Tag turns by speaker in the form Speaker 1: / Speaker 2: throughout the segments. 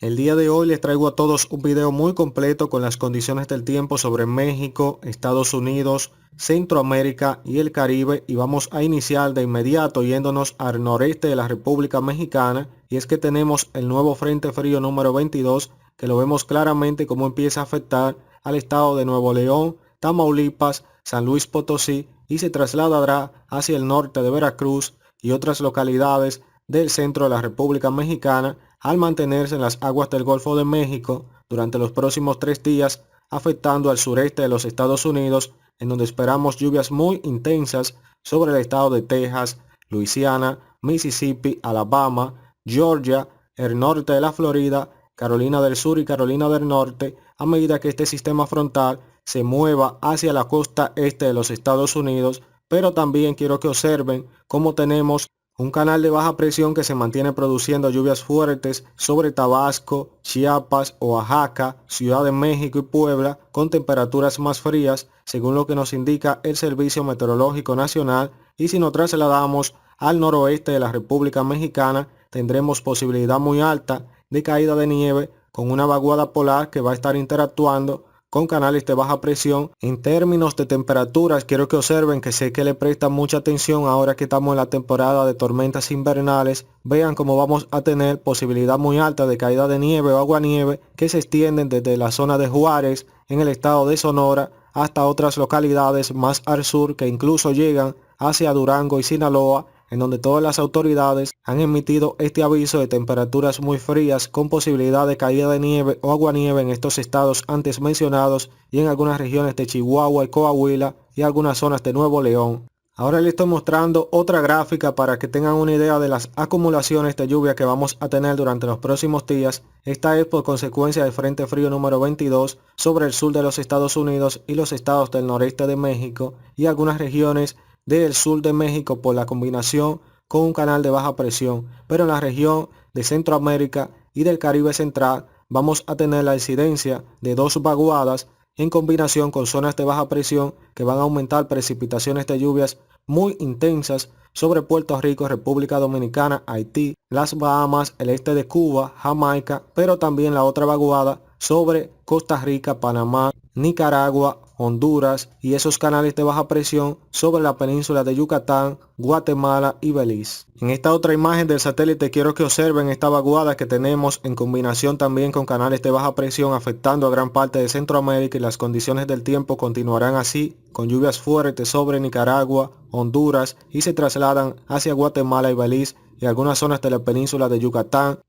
Speaker 1: El día de hoy les traigo a todos un video muy completo con las condiciones del tiempo sobre México, Estados Unidos, Centroamérica y el Caribe, y vamos a iniciar de inmediato yéndonos al noreste de la República Mexicana, y es que tenemos el nuevo Frente Frío número 22 que lo vemos claramente cómo empieza a afectar al estado de Nuevo León, Tamaulipas, San Luis Potosí y se trasladará hacia el norte de Veracruz y otras localidades del centro de la República Mexicana al mantenerse en las aguas del Golfo de México durante los próximos 3 días, afectando al sureste de los Estados Unidos, en donde esperamos lluvias muy intensas sobre el estado de Texas, Luisiana, Mississippi, Alabama, Georgia, el norte de la Florida, Carolina del Sur y Carolina del Norte, a medida que este sistema frontal se mueva hacia la costa este de los Estados Unidos. Pero también quiero que observen cómo tenemos un canal de baja presión que se mantiene produciendo lluvias fuertes sobre Tabasco, Chiapas, Oaxaca, Ciudad de México y Puebla, con temperaturas más frías, según lo que nos indica el Servicio Meteorológico Nacional. Y si nos trasladamos al noroeste de la República Mexicana, tendremos posibilidad muy alta de caída de nieve con una vaguada polar que va a estar interactuando con canales de baja presión. En términos de temperaturas, quiero que observen que sé que le prestan mucha atención ahora que estamos en la temporada de tormentas invernales. Vean cómo vamos a tener posibilidad muy alta de caída de nieve o aguanieve que se extienden desde la zona de Juárez en el estado de Sonora hasta otras localidades más al sur que incluso llegan hacia Durango y Sinaloa, en donde todas las autoridades han emitido este aviso de temperaturas muy frías con posibilidad de caída de nieve o aguanieve en estos estados antes mencionados y en algunas regiones de Chihuahua y Coahuila y algunas zonas de Nuevo León. Ahora les estoy mostrando otra gráfica para que tengan una idea de las acumulaciones de lluvia que vamos a tener durante los próximos días. Esta es por consecuencia del Frente Frío número 22 sobre el sur de los Estados Unidos y los estados del noreste de México y algunas regiones del sur de México por la combinación con un canal de baja presión. Pero en la región de Centroamérica y del Caribe central vamos a tener la incidencia de dos vaguadas en combinación con zonas de baja presión que van a aumentar precipitaciones de lluvias muy intensas sobre Puerto Rico, República Dominicana, Haití, las Bahamas, el este de Cuba, Jamaica, pero también la otra vaguada sobre Costa Rica, Panamá, Nicaragua, Honduras y esos canales de baja presión sobre la península de Yucatán, Guatemala y Belice. En esta otra imagen del satélite quiero que observen esta vaguada que tenemos en combinación también con canales de baja presión afectando a gran parte de Centroamérica, y las condiciones del tiempo continuarán así, con lluvias fuertes sobre Nicaragua, Honduras y se trasladan hacia Guatemala y Belice y algunas zonas de la península de Yucatán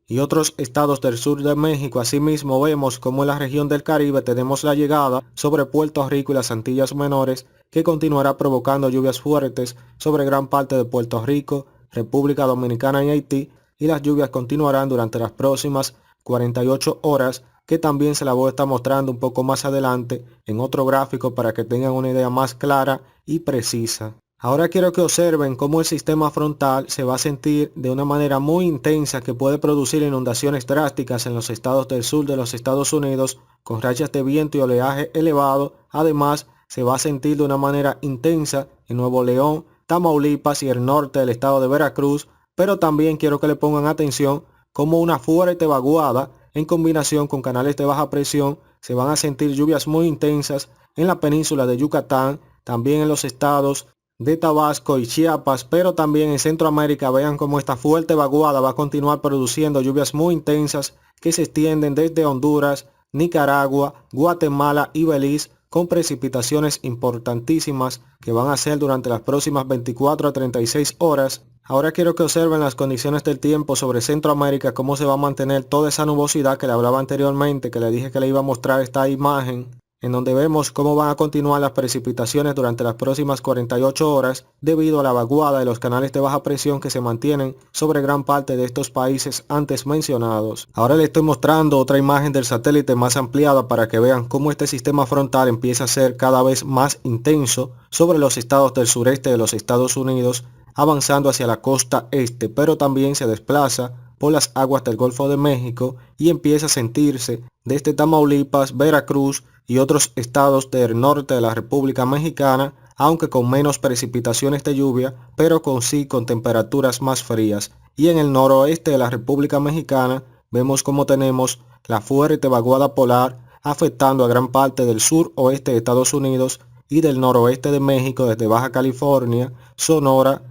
Speaker 1: y otros estados del sur de México. Asimismo vemos como en la región del Caribe tenemos la llegada sobre Puerto Rico y las Antillas Menores, que continuará provocando lluvias fuertes sobre gran parte de Puerto Rico, República Dominicana y Haití, y las lluvias continuarán durante las próximas 48 horas, que también se la voy a estar mostrando un poco más adelante en otro gráfico para que tengan una idea más clara y precisa. Ahora quiero que observen cómo el sistema frontal se va a sentir de una manera muy intensa que puede producir inundaciones drásticas en los estados del sur de los Estados Unidos con rachas de viento y oleaje elevado. Además, se va a sentir de una manera intensa en Nuevo León, Tamaulipas y el norte del estado de Veracruz, pero también quiero que le pongan atención como una fuerte vaguada en combinación con canales de baja presión se van a sentir lluvias muy intensas en la península de Yucatán, también en los estados de Tabasco y Chiapas, pero también en Centroamérica. Vean cómo esta fuerte vaguada va a continuar produciendo lluvias muy intensas que se extienden desde Honduras, Nicaragua, Guatemala y Belice, con precipitaciones importantísimas que van a ser durante las próximas 24 a 36 horas. Ahora quiero que observen las condiciones del tiempo sobre Centroamérica, cómo se va a mantener toda esa nubosidad que le hablaba anteriormente, que le dije que le iba a mostrar esta imagen, en donde vemos cómo van a continuar las precipitaciones durante las próximas 48 horas debido a la vaguada de los canales de baja presión que se mantienen sobre gran parte de estos países antes mencionados. Ahora les estoy mostrando otra imagen del satélite más ampliada para que vean cómo este sistema frontal empieza a ser cada vez más intenso sobre los estados del sureste de los Estados Unidos, avanzando hacia la costa este, pero también se desplaza por las aguas del Golfo de México y empieza a sentirse desde Tamaulipas, Veracruz y otros estados del norte de la República Mexicana, aunque con menos precipitaciones de lluvia, pero con temperaturas más frías. Y en el noroeste de la República Mexicana vemos como tenemos la fuerte vaguada polar afectando a gran parte del sur-oeste de Estados Unidos y del noroeste de México desde Baja California, Sonora